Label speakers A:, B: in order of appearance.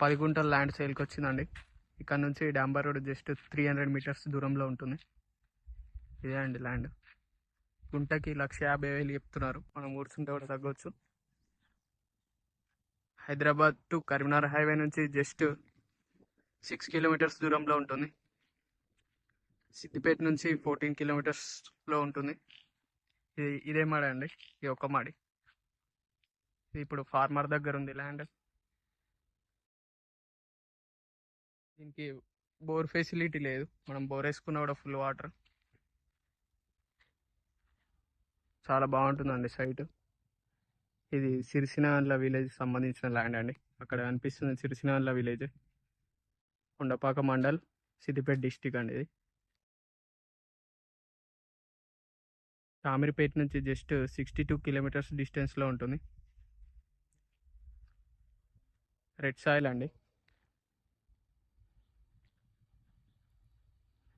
A: 10 గుంటల ల్యాండ్ సేల్కి వచ్చిందండి. ఇక్కడ నుంచి డాంబర్ రోడ్ జస్ట్ 300 మీటర్స్ దూరంలో ఉంటుంది. ఇదే అండి ల్యాండ్. గుంటకి 1,50,000 చెప్తున్నారు. మనం కూర్చుంటే కూడా తగ్గొచ్చు. హైదరాబాద్ టు కరీంనగర్ హైవే నుంచి జస్ట్ 6 కిలోమీటర్స్ దూరంలో ఉంటుంది. సిద్దిపేట నుంచి 14 కిలోమీటర్స్లో ఉంటుంది. ఇదే మాడి అండి, ఇది ఒక మాడి. ఇది ఇప్పుడు ఫార్మర్ దగ్గర ఉంది ల్యాండ్. దీనికి బోర్ ఫెసిలిటీ లేదు, మనం బోర్ వేసుకున్నా కూడా ఫుల్ వాటర్. చాలా బాగుంటుందండి సైట్. ఇది సిరిసినాల విలేజ్ సంబంధించిన ల్యాండ్ అండి. అక్కడ అనిపిస్తుంది సిరిసినాల విలేజ్, కొండపాక మండల్, సిద్దిపేట డిస్టిక్ అండి. ఇది షామీర్పేట నుంచి జస్ట్ 62 కిలోమీటర్స్ డిస్టెన్స్లో ఉంటుంది. రెడ్ సాయిల్ అండి.